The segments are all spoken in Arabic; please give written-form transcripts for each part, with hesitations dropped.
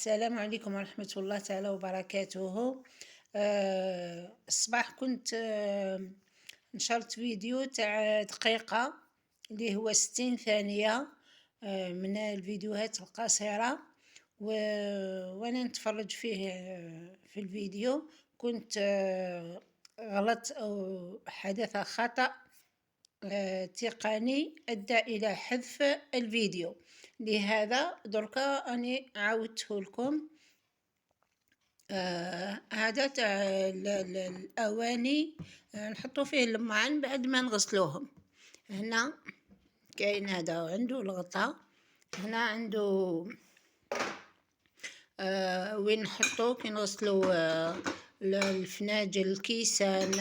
السلام عليكم ورحمة الله تعالى وبركاته. الصباح كنت نشرت فيديو تاع دقيقة اللي هو 60 ثانية، من الفيديوهات القصيرة. وأنا نتفرج فيه في الفيديو كنت غلط أو حدث خطأ تقني أدى إلى حذف الفيديو. لهذا دركا أني عاودته لكم. هذا تاع الأواني نحطو فيه اللمعان بعد ما نغسلوهم. هنا كاين هذا عنده الغطاء، هنا عنده وين نحطو كي نغسلو الفناجل الكيسان.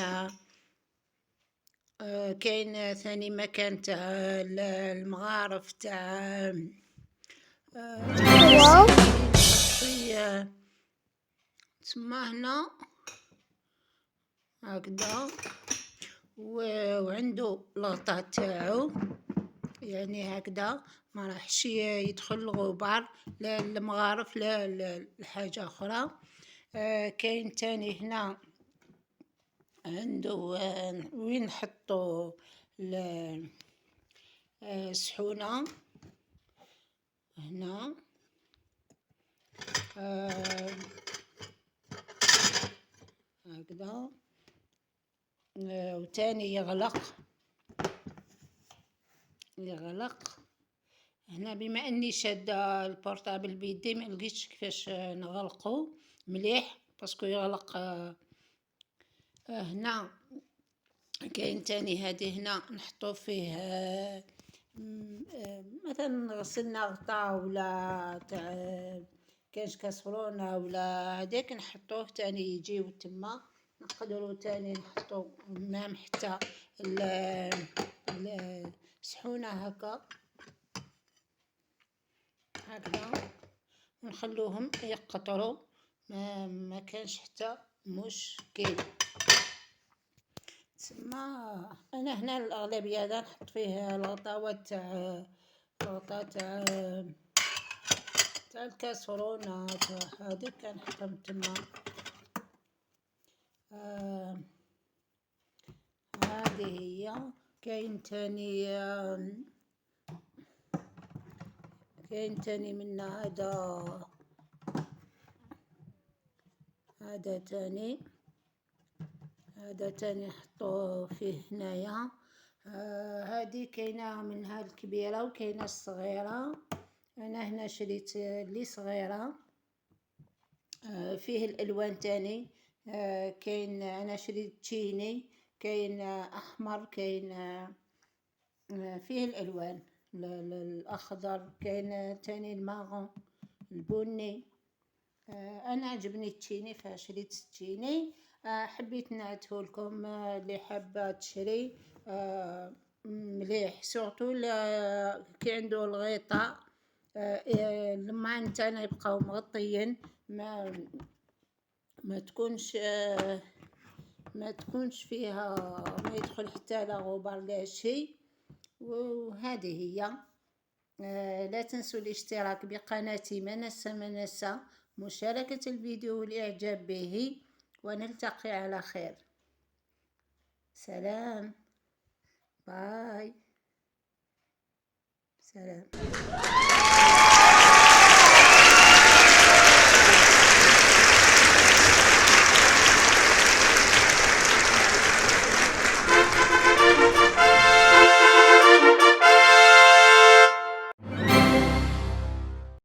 كاين ثاني مكان تاع المغارف تاع تسمى هنا هكذا. وعنده الغطاء تاعو يعني هكذا ما راحش يدخل الغبار لا المغارف لا الحاجة أخرى. كاين تاني هنا عنده وين نحطو السحونة هنا. هكذا. وتاني يغلق هنا. بما اني شادة البورطابل بيدي ما لقيتش كيفاش نغلقو مليح باسكو يغلق. هنا كاين تاني هذه هنا نحطو فيه مثلا غسلنا غطا ولا تاع كاش كاسرونه ولا هذاك نحطوه تاني يجيو تما. نقدروا تاني نحطو مام حتى السحونه هكذا ونخلوهم يقطروا. ما كانش حتى مشكل. تسمى انا هنا الاغلبيه هذا نحط فيه الغطاوات تاع الكاسرونه تاع هذيك كنحطهم تما. هذه هي. كاين تاني من هذا تاني نحطوه فيه هنايا. هذه كاينه منها الكبيره وكاينه الصغيره. انا هنا شريت اللي صغيره. فيه الالوان تاني. كاين انا شريت تشيني، كاين احمر، كاين فيه الالوان الاخضر، كاين تاني الماغون البني. انا عجبني التشيني فشريت التشيني. حبيت نعته لكم اللي حابه تشري مليح سورتو كي عنده الغطاء اللمعان تاعنا يبقاو مغطيين ما تكونش فيها ما يدخل حتى لا غبار لا شيء. وهذه هي. لا تنسوا الاشتراك بقناتي منسة، مشاركة الفيديو والإعجاب به، ونلتقي على خير. سلام. باي. سلام.